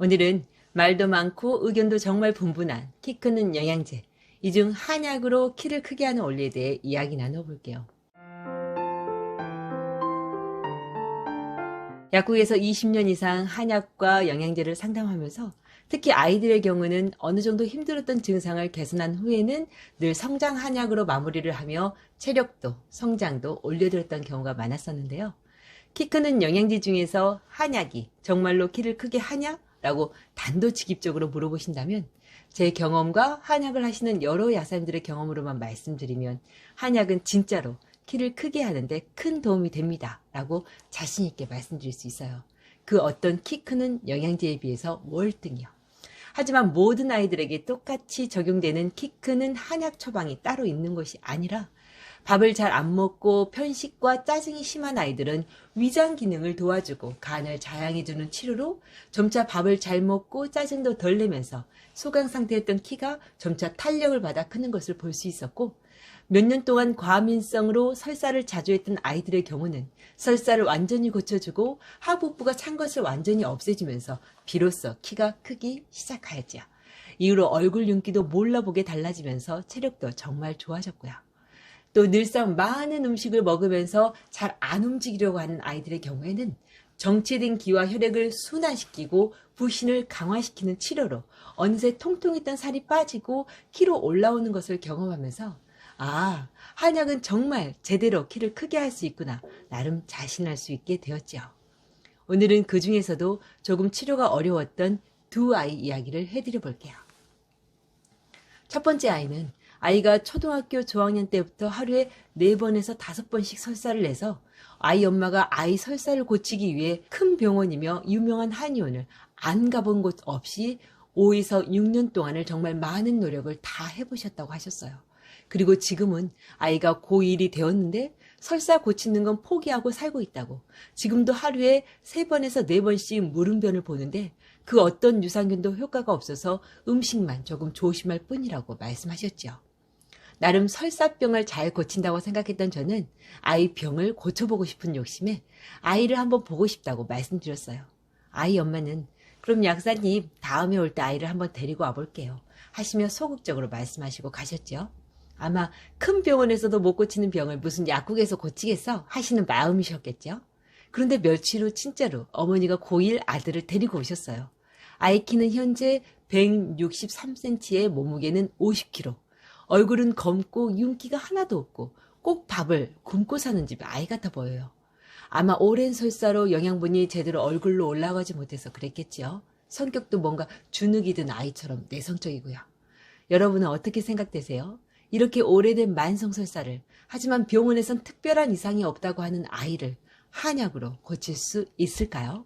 오늘은 말도 많고 의견도 정말 분분한 키 크는 영양제, 이 중 한약으로 키를 크게 하는 원리에 대해 이야기 나눠볼게요. 약국에서 20년 이상 한약과 영양제를 상담하면서 특히 아이들의 경우는 어느 정도 힘들었던 증상을 개선한 후에는 늘 성장 한약으로 마무리를 하며 체력도 성장도 올려드렸던 경우가 많았었는데요. 키 크는 영양제 중에서 한약이 정말로 키를 크게 하냐? 라고 단도직입적으로 물어보신다면 제 경험과 한약을 하시는 여러 약사님들의 경험으로만 말씀드리면 한약은 진짜로 키를 크게 하는데 큰 도움이 됩니다 라고 자신 있게 말씀드릴 수 있어요. 그 어떤 키 크는 영양제에 비해서 월등히요. 하지만 모든 아이들에게 똑같이 적용되는 키 크는 한약 처방이 따로 있는 것이 아니라 밥을 잘 안 먹고 편식과 짜증이 심한 아이들은 위장 기능을 도와주고 간을 자양해주는 치료로 점차 밥을 잘 먹고 짜증도 덜 내면서 소강 상태였던 키가 점차 탄력을 받아 크는 것을 볼 수 있었고, 몇 년 동안 과민성으로 설사를 자주 했던 아이들의 경우는 설사를 완전히 고쳐주고 하복부가 찬 것을 완전히 없애주면서 비로소 키가 크기 시작하였지요. 이후로 얼굴 윤기도 몰라보게 달라지면서 체력도 정말 좋아졌고요. 또 늘상 많은 음식을 먹으면서 잘 안 움직이려고 하는 아이들의 경우에는 정체된 기와 혈액을 순환시키고 부신을 강화시키는 치료로 어느새 통통했던 살이 빠지고 키로 올라오는 것을 경험하면서 아, 한약은 정말 제대로 키를 크게 할 수 있구나 나름 자신할 수 있게 되었죠. 오늘은 그 중에서도 조금 치료가 어려웠던 두 아이 이야기를 해드려 볼게요. 첫 번째 아이는 아이가 초등학교 저학년 때부터 하루에 4번에서 5번씩 설사를 내서 아이 엄마가 아이 설사를 고치기 위해 큰 병원이며 유명한 한의원을 안 가본 곳 없이 5에서 6년 동안을 정말 많은 노력을 다 해보셨다고 하셨어요. 그리고 지금은 아이가 고1이 되었는데 설사 고치는 건 포기하고 살고 있다고, 지금도 하루에 3번에서 4번씩 물음변을 보는데 그 어떤 유산균도 효과가 없어서 음식만 조금 조심할 뿐이라고 말씀하셨죠. 나름 설사병을 잘 고친다고 생각했던 저는 아이 병을 고쳐보고 싶은 욕심에 아이를 한번 보고 싶다고 말씀드렸어요. 아이 엄마는 그럼 약사님 다음에 올 때 아이를 한번 데리고 와볼게요 하시며 소극적으로 말씀하시고 가셨죠. 아마 큰 병원에서도 못 고치는 병을 무슨 약국에서 고치겠어 하시는 마음이셨겠죠. 그런데 며칠 후 진짜로 어머니가 고1 아들을 데리고 오셨어요. 아이 키는 현재 163cm에 몸무게는 50kg. 얼굴은 검고 윤기가 하나도 없고 꼭 밥을 굶고 사는 집 아이 같아 보여요. 아마 오랜 설사로 영양분이 제대로 얼굴로 올라가지 못해서 그랬겠지요. 성격도 뭔가 주눅이 든 아이처럼 내성적이고요. 여러분은 어떻게 생각되세요? 이렇게 오래된 만성설사를, 하지만 병원에선 특별한 이상이 없다고 하는 아이를 한약으로 고칠 수 있을까요?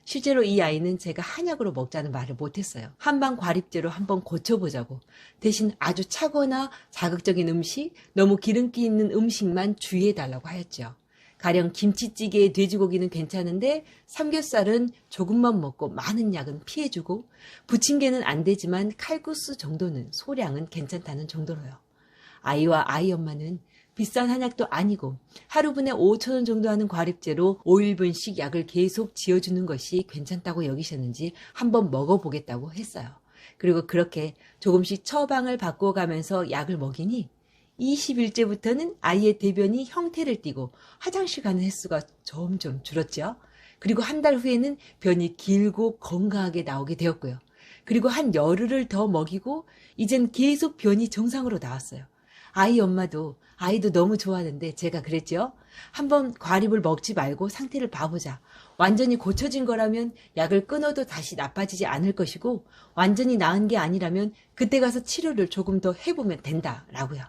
실제로 이 아이는 제가 한약으로 먹자는 말을 못했어요. 한방 과립제로 한번 고쳐보자고, 대신 아주 차거나 자극적인 음식, 너무 기름기 있는 음식만 주의해달라고 하였죠. 가령 김치찌개에 돼지고기는 괜찮은데 삼겹살은 조금만 먹고 많은 약은 피해주고, 부침개는 안 되지만 칼국수 정도는 소량은 괜찮다는 정도로요. 아이와 아이 엄마는 비싼 한약도 아니고 하루분에 5,000원 정도 하는 과립제로 5일분씩 약을 계속 지어주는 것이 괜찮다고 여기셨는지 한번 먹어보겠다고 했어요. 그리고 그렇게 조금씩 처방을 바꿔가면서 약을 먹이니 20일째부터는 아이의 대변이 형태를 띠고 화장실 가는 횟수가 점점 줄었죠. 그리고 한 달 후에는 변이 길고 건강하게 나오게 되었고요. 그리고 한 열흘을 더 먹이고 이젠 계속 변이 정상으로 나왔어요. 아이 엄마도 아이도 너무 좋아하는데 제가 그랬죠. 한번 과립을 먹지 말고 상태를 봐보자. 완전히 고쳐진 거라면 약을 끊어도 다시 나빠지지 않을 것이고, 완전히 나은 게 아니라면 그때 가서 치료를 조금 더 해보면 된다라고요.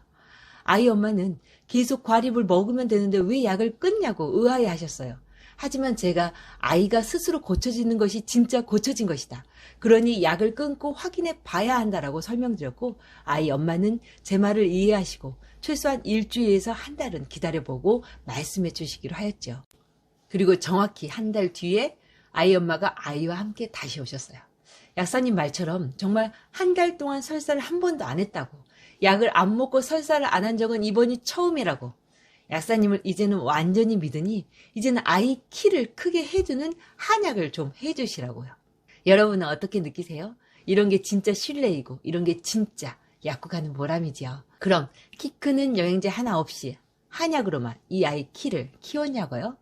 아이 엄마는 계속 과립을 먹으면 되는데 왜 약을 끊냐고 의아해 하셨어요. 하지만 제가 아이가 스스로 고쳐지는 것이 진짜 고쳐진 것이다. 그러니 약을 끊고 확인해 봐야 한다라고 설명드렸고, 아이 엄마는 제 말을 이해하시고 최소한 일주일에서 한 달은 기다려보고 말씀해 주시기로 하였죠. 그리고 정확히 한 달 뒤에 아이 엄마가 아이와 함께 다시 오셨어요. 약사님 말처럼 정말 한 달 동안 설사를 한 번도 안 했다고, 약을 안 먹고 설사를 안 한 적은 이번이 처음이라고, 약사님을 이제는 완전히 믿으니 이제는 아이 키를 크게 해주는 한약을 좀 해주시라고요. 여러분은 어떻게 느끼세요? 이런 게 진짜 신뢰이고 이런 게 진짜 약국하는 보람이지요. 그럼 키 크는 영양제 하나 없이 한약으로만 이 아이 키를 키웠냐고요?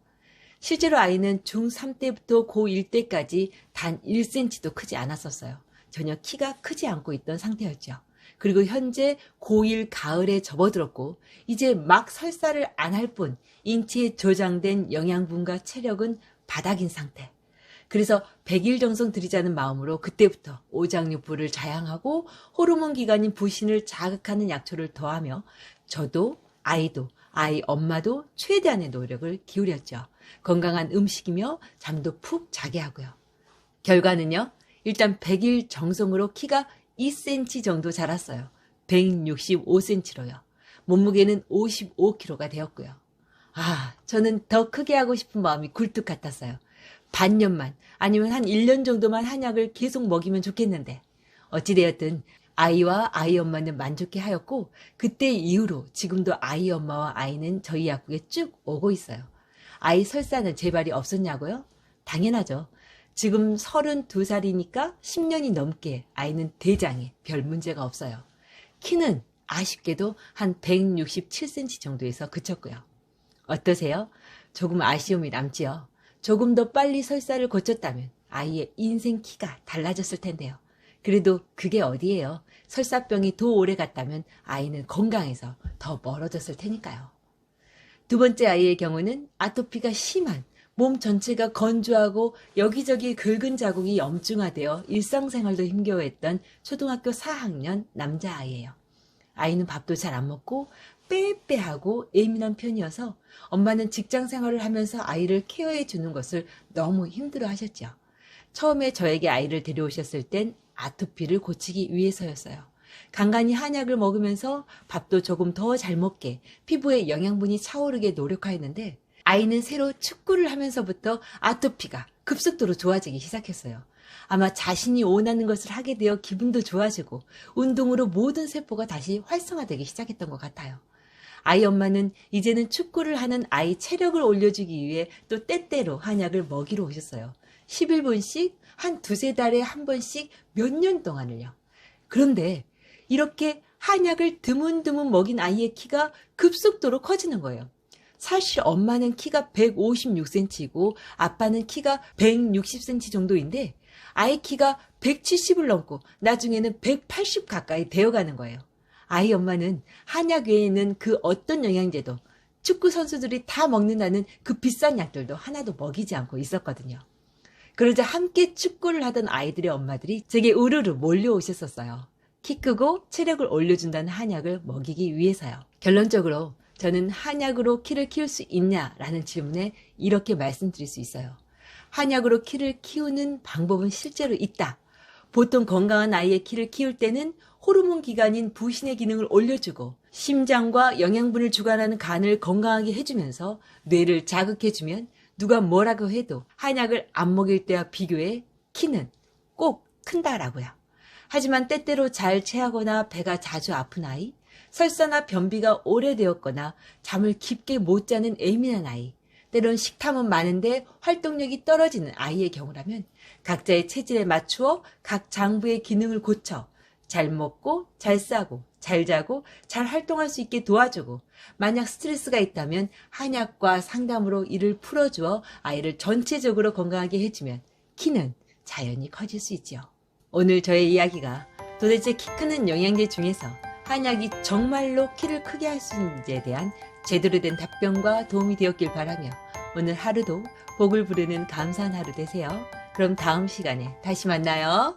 실제로 아이는 중3 때부터 고1 때까지 단 1cm도 크지 않았었어요. 전혀 키가 크지 않고 있던 상태였죠. 그리고 현재 고1 가을에 접어들었고 이제 막 설사를 안 할 뿐 인체에 저장된 영양분과 체력은 바닥인 상태. 그래서 100일 정성 들이자는 마음으로 그때부터 오장육부를 자양하고 호르몬 기관인 부신을 자극하는 약초를 더하며 저도 아이도 아이 엄마도 최대한의 노력을 기울였죠. 건강한 음식이며 잠도 푹 자게 하고요. 결과는요. 일단 100일 정성으로 키가 2cm 정도 자랐어요. 165cm로요. 몸무게는 55kg가 되었고요. 저는 더 크게 하고 싶은 마음이 굴뚝 같았어요. 반년만 아니면 한 1년 정도만 한약을 계속 먹이면 좋겠는데 어찌되었든 아이와 아이 엄마는 만족해 하였고 그때 이후로 지금도 아이 엄마와 아이는 저희 약국에 쭉 오고 있어요. 아이 설사는 재발이 없었냐고요? 당연하죠. 지금 32살이니까 10년이 넘게 아이는 대장에 별 문제가 없어요. 키는 아쉽게도 한 167cm 정도에서 그쳤고요. 어떠세요? 조금 아쉬움이 남지요. 조금 더 빨리 설사를 고쳤다면 아이의 인생 키가 달라졌을 텐데요. 그래도 그게 어디예요? 설사병이 더 오래 갔다면 아이는 건강해서 더 멀어졌을 테니까요. 두 번째 아이의 경우는 아토피가 심한 몸 전체가 건조하고 여기저기 긁은 자국이 염증화되어 일상생활도 힘겨워했던 초등학교 4학년 남자아이예요. 아이는 밥도 잘 안 먹고 빼빼하고 예민한 편이어서 엄마는 직장 생활을 하면서 아이를 케어해 주는 것을 너무 힘들어 하셨죠. 처음에 저에게 아이를 데려오셨을 땐 아토피를 고치기 위해서였어요. 간간히 한약을 먹으면서 밥도 조금 더 잘 먹게 피부에 영양분이 차오르게 노력하였는데 아이는 새로 축구를 하면서부터 아토피가 급속도로 좋아지기 시작했어요. 아마 자신이 원하는 것을 하게 되어 기분도 좋아지고 운동으로 모든 세포가 다시 활성화되기 시작했던 것 같아요. 아이 엄마는 이제는 축구를 하는 아이 체력을 올려주기 위해 또 때때로 한약을 먹이러 오셨어요. 11분씩 한 두세 달에 한 번씩 몇 년 동안을요. 그런데 이렇게 한약을 드문드문 먹인 아이의 키가 급속도로 커지는 거예요. 사실 엄마는 키가 156cm이고 아빠는 키가 160cm 정도인데 아이 키가 170을 넘고 나중에는 180 가까이 되어가는 거예요. 아이 엄마는 한약 외에는 그 어떤 영양제도 축구 선수들이 다 먹는다는 그 비싼 약들도 하나도 먹이지 않고 있었거든요. 그러자 함께 축구를 하던 아이들의 엄마들이 제게 우르르 몰려오셨었어요. 키 크고 체력을 올려준다는 한약을 먹이기 위해서요. 결론적으로 저는 한약으로 키를 키울 수 있냐라는 질문에 이렇게 말씀드릴 수 있어요. 한약으로 키를 키우는 방법은 실제로 있다. 보통 건강한 아이의 키를 키울 때는 호르몬 기관인 부신의 기능을 올려주고 심장과 영양분을 주관하는 간을 건강하게 해주면서 뇌를 자극해주면 누가 뭐라고 해도 한약을 안 먹일 때와 비교해 키는 꼭 큰다라고요. 하지만 때때로 잘 체하거나 배가 자주 아픈 아이, 설사나 변비가 오래되었거나 잠을 깊게 못 자는 예민한 아이, 때론 식탐은 많은데 활동력이 떨어지는 아이의 경우라면 각자의 체질에 맞추어 각 장부의 기능을 고쳐 잘 먹고 잘 싸고 잘 자고 잘 활동할 수 있게 도와주고 만약 스트레스가 있다면 한약과 상담으로 이를 풀어주어 아이를 전체적으로 건강하게 해주면 키는 자연히 커질 수 있지요. 오늘 저의 이야기가 도대체 키 크는 영양제 중에서 한약이 정말로 키를 크게 할 수 있는지에 대한 제대로 된 답변과 도움이 되었길 바라며 오늘 하루도 복을 부르는 감사한 하루 되세요. 그럼 다음 시간에 다시 만나요.